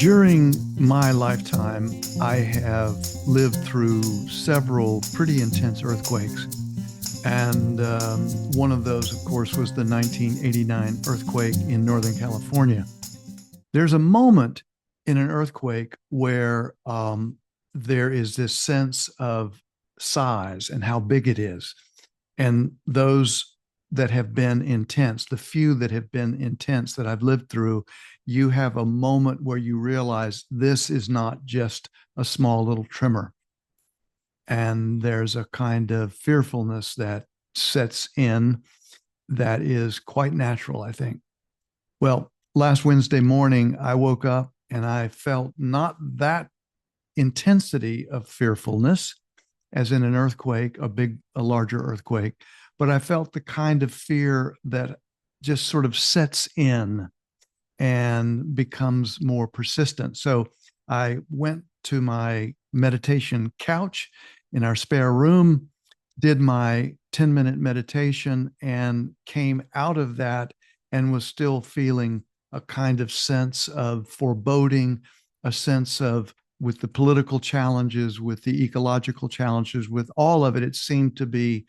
During my lifetime, I have lived through several pretty intense earthquakes. And one of those, of course, was the 1989 earthquake in Northern California. There's a moment in an earthquake where there is this sense of size and how big it is. And those that have been intense, the few that have been intense that I've lived through, you have a moment where you realize this is not just a small little tremor. And there's a kind of fearfulness that sets in that is quite natural, I think. Well, last Wednesday morning, I woke up and I felt not that intensity of fearfulness as in an earthquake, a larger earthquake, but I felt the kind of fear that just sort of sets in and becomes more persistent. So I went to my meditation couch in our spare room, did my 10-minute meditation, and came out of that and was still feeling a kind of sense of foreboding, a sense of, with the political challenges, with the ecological challenges, with all of it, it seemed to be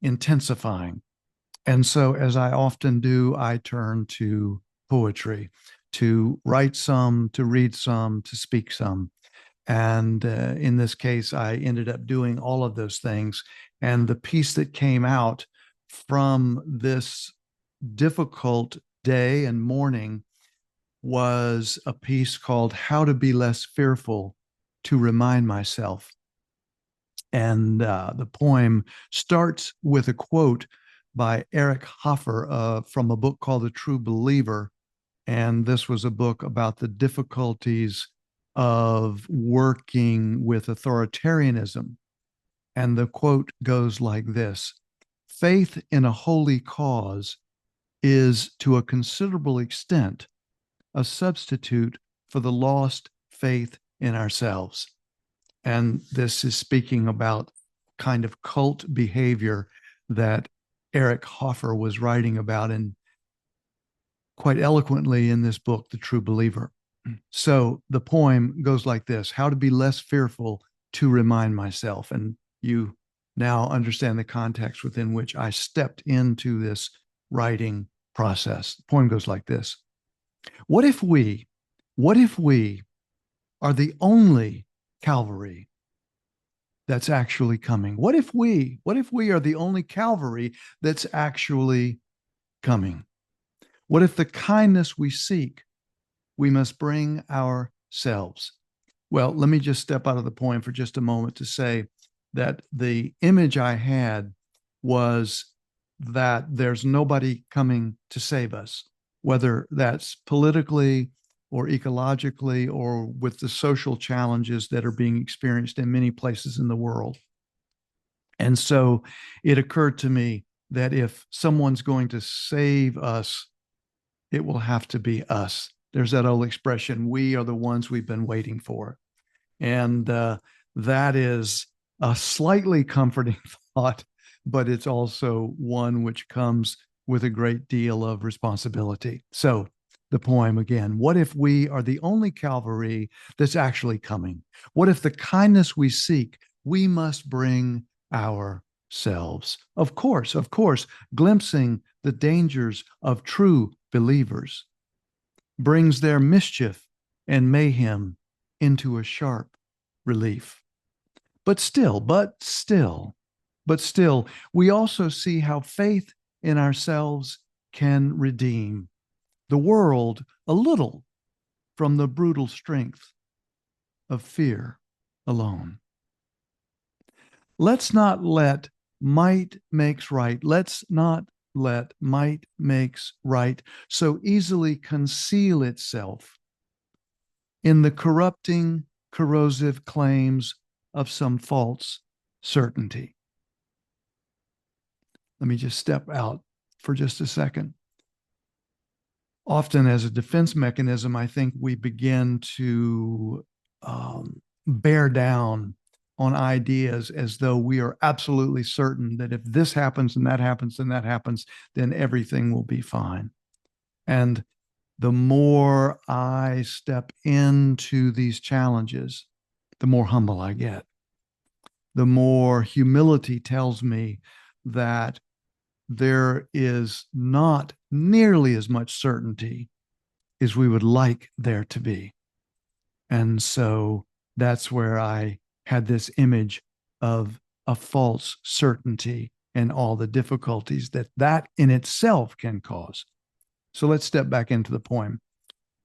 intensifying. And so, as I often do, I turn to poetry, to write some, to read some, to speak some. And in this case, I ended up doing all of those things. And the piece that came out from this difficult day and morning was a piece called How to Be Less Fearful to Remind Myself. And the poem starts with a quote by Eric Hoffer from a book called The True Believer. And this was a book about the difficulties of working with authoritarianism. And the quote goes like this: faith in a holy cause is to a considerable extent a substitute for the lost faith in ourselves. And this is speaking about kind of cult behavior that Eric Hoffer was writing about and quite eloquently in this book, The True Believer. So the poem goes like this: how to be less fearful to remind myself. And you now understand the context within which I stepped into this writing process. The poem goes like this: what if we, what if we are the only Calvary that's actually coming? What if we are the only Calvary that's actually coming? What if the kindness we seek, we must bring ourselves? Well, let me just step out of the poem for just a moment to say that the image I had was that there's nobody coming to save us, whether that's politically or ecologically or with the social challenges that are being experienced in many places in the world. And so it occurred to me that if someone's going to save us, it will have to be us. There's that old expression, we are the ones we've been waiting for. And that is a slightly comforting thought, but it's also one which comes with a great deal of responsibility. So the poem again: what if we are the only Calvary that's actually coming? What if the kindness we seek, we must bring ourselves? Of course, glimpsing the dangers of true believers brings their mischief and mayhem into a sharp relief. But still, we also see how faith in ourselves can redeem the world a little from the brutal strength of fear alone. Let's not let might makes right. Let's not let might makes right so easily conceal itself in the corrupting, corrosive claims of some false certainty. Let me just step out for just a second. Often, as a defense mechanism, I think we begin to bear down on ideas as though we are absolutely certain that if this happens and that happens and that happens, then everything will be fine. And the more I step into these challenges, the more humble I get. The more humility tells me that there is not nearly as much certainty as we would like there to be. And so that's where I had this image of a false certainty and all the difficulties that that in itself can cause. So let's step back into the poem.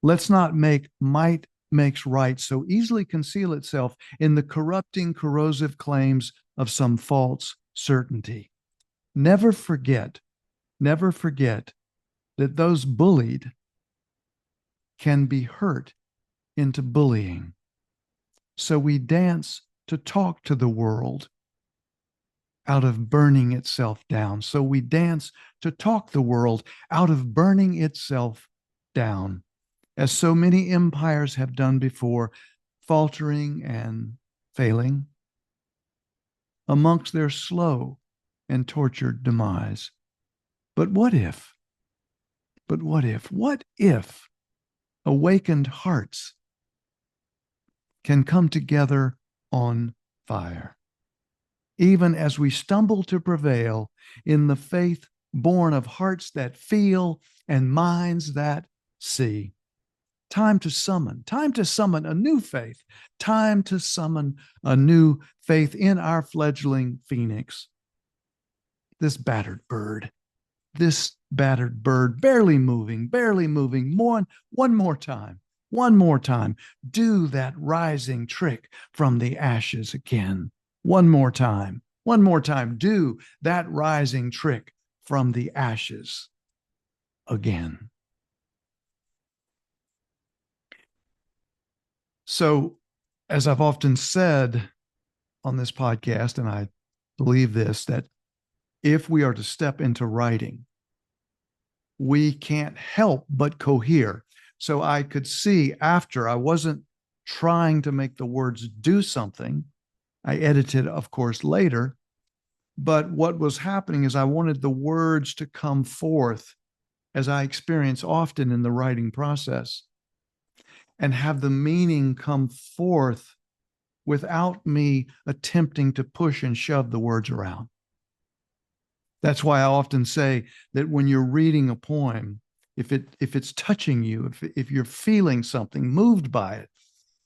Let's not make might makes right so easily conceal itself in the corrupting, corrosive claims of some false certainty. Never forget, never forget that those bullied can be hurt into bullying. So we dance to talk to the world out of burning itself down. So we dance to talk the world out of burning itself down, as so many empires have done before, faltering and failing amongst their slow and tortured demise. But what if, what if awakened hearts can come together on fire, even as we stumble to prevail in the faith born of hearts that feel and minds that see. Time to summon a new faith, time to summon a new faith in our fledgling phoenix. This battered bird, barely moving, one more time. Do that rising trick from the ashes again. One more time. Do that rising trick from the ashes again. So, as I've often said on this podcast, and I believe this, that if we are to step into writing, we can't help but cohere. So I could see after I wasn't trying to make the words do something. I edited, of course, later. But what was happening is I wanted the words to come forth, as I experience often in the writing process, and have the meaning come forth without me attempting to push and shove the words around. That's why I often say that when you're reading a poem, if it's touching you, if you're feeling something, moved by it,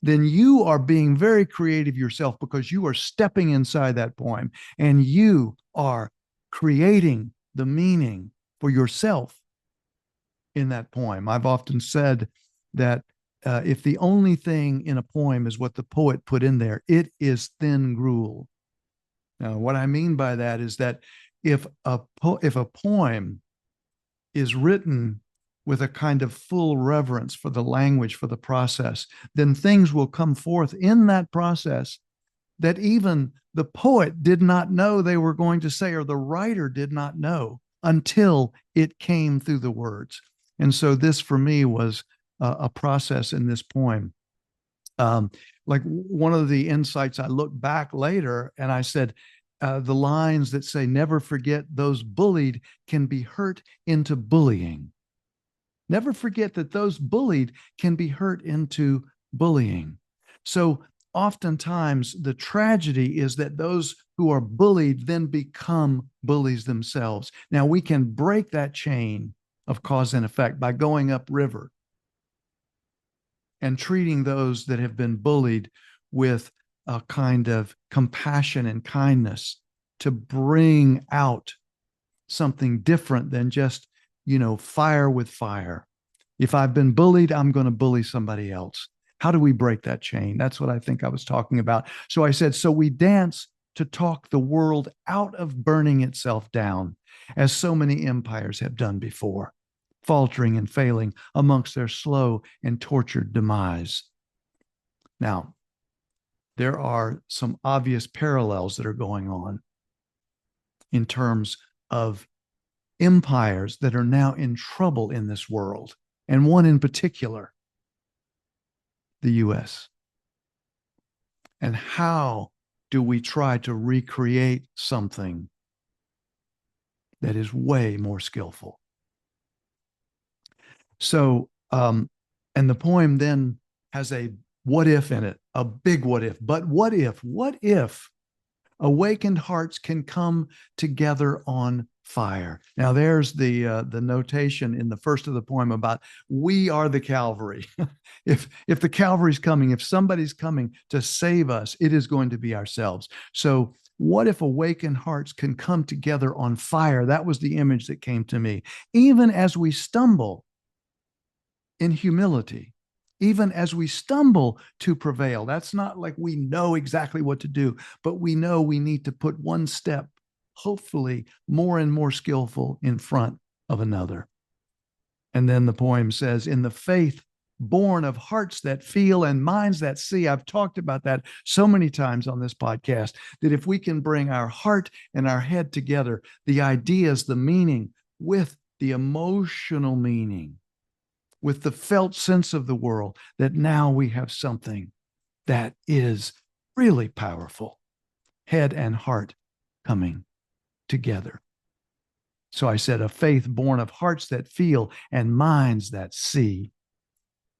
then you are being very creative yourself, because you are stepping inside that poem and you are creating the meaning for yourself in that poem. I've often said that if the only thing in a poem is what the poet put in there, it is thin gruel. Now, what I mean by that is that if a poem is written with a kind of full reverence for the language, for the process, then things will come forth in that process that even the poet did not know they were going to say, or the writer did not know until it came through the words. And so this for me was a process in this poem. Like one of the insights, I looked back later and I said, the lines that say, never forget those bullied can be hurt into bullying. Never forget that those bullied can be hurt into bullying. So oftentimes the tragedy is that those who are bullied then become bullies themselves. Now we can break that chain of cause and effect by going upriver and treating those that have been bullied with a kind of compassion and kindness to bring out something different than just, fire with fire. If I've been bullied, I'm going to bully somebody else. How do we break that chain? That's what I think I was talking about. So I said, so we dance to talk the world out of burning itself down, as so many empires have done before, faltering and failing amongst their slow and tortured demise. Now, there are some obvious parallels that are going on in terms of empires that are now in trouble in this world, and one in particular, the US. And how do we try to recreate something that is way more skillful? So Um, and the poem then has a what if in it, a big what if. But what if awakened hearts can come together on fire? Now, there's the notation in the first of the poem about we are the Calvary. If the Calvary's coming, if somebody's coming to save us, it is going to be ourselves. So, what if awakened hearts can come together on fire? That was the image that came to me. Even as we stumble in humility, even as we stumble to prevail. That's not like we know exactly what to do, but we know we need to put one step, hopefully more and more skillful, in front of another. And then the poem says, in the faith born of hearts that feel and minds that see. I've talked about that so many times on this podcast, that if we can bring our heart and our head together, the ideas, the meaning, with the emotional meaning, with the felt sense of the world, that now we have something that is really powerful. Head and heart coming together. So I said, a faith born of hearts that feel and minds that see.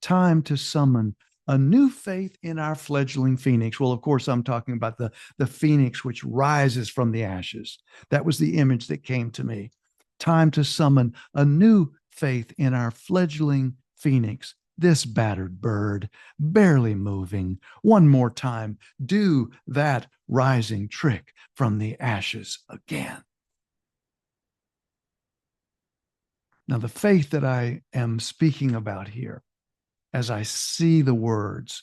Time to summon a new faith in our fledgling phoenix. Well, of course, I'm talking about the phoenix which rises from the ashes. That was the image that came to me. Time to summon a new faith in our fledgling phoenix, this battered bird, barely moving. One more time, do that rising trick from the ashes again. Now, the faith that I am speaking about here, as I see the words,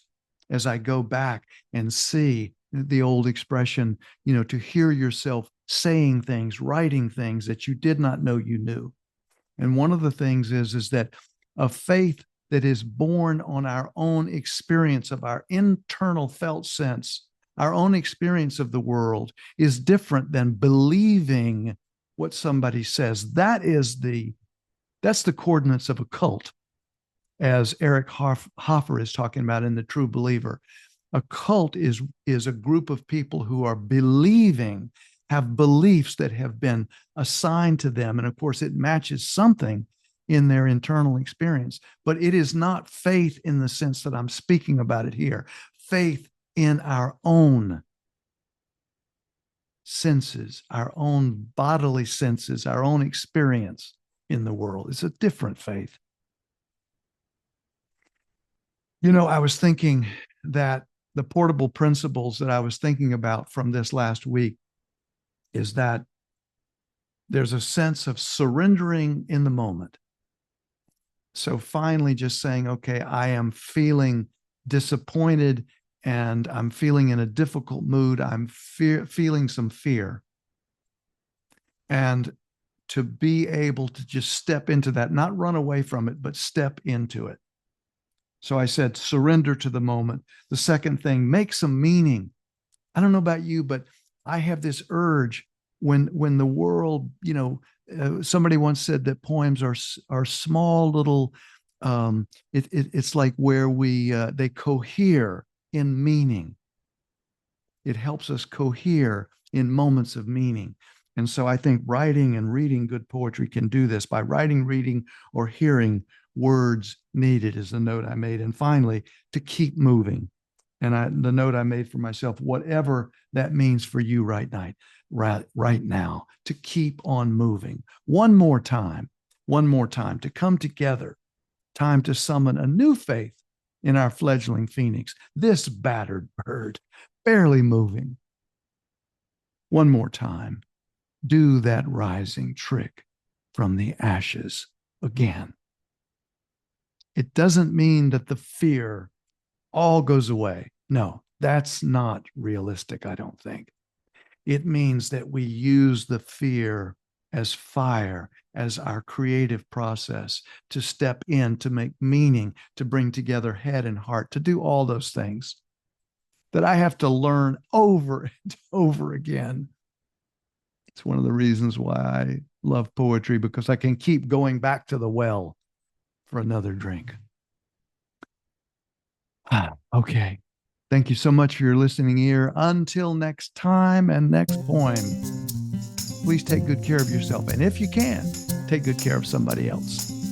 as I go back and see the old expression, to hear yourself saying things, writing things that you did not know you knew. And one of the things is that a faith that is born on our own experience of our internal felt sense, our own experience of the world, is different than believing what somebody says. That's the coordinates of a cult, as Eric Hoffer is talking about in The True Believer. A cult is a group of people who are believing, have beliefs that have been assigned to them. And of course, it matches something in their internal experience, but it is not faith in the sense that I'm speaking about it here. Faith in our own senses, our own bodily senses, our own experience in the world. It's a different faith. I was thinking that the portable principles that I was thinking about from this last week is that there's a sense of surrendering in the moment. So finally just saying, okay, I am feeling disappointed and I'm feeling in a difficult mood. I'm feeling some fear. And to be able to just step into that, not run away from it, but step into it. So I said, surrender to the moment. The second thing, make some meaning. I don't know about you, but I have this urge when the world, somebody once said that poems are small little, it's like where they cohere in meaning. It helps us cohere in moments of meaning. And so I think writing and reading good poetry can do this. By writing, reading, or hearing, words needed is the note I made. And finally, to keep moving. And the note I made for myself, whatever that means for you right now, to keep on moving. One more time, to come together, time to summon a new faith in our fledgling phoenix, this battered bird, barely moving. One more time, do that rising trick from the ashes again. It doesn't mean that the fear all goes away. No, that's not realistic, I don't think. It means that we use the fear as fire, as our creative process to step in, to make meaning, to bring together head and heart, to do all those things that I have to learn over and over again. It's one of the reasons why I love poetry, because I can keep going back to the well for another drink. Okay. Thank you so much for your listening ear. Until next time and next poem, please take good care of yourself. And if you can, take good care of somebody else.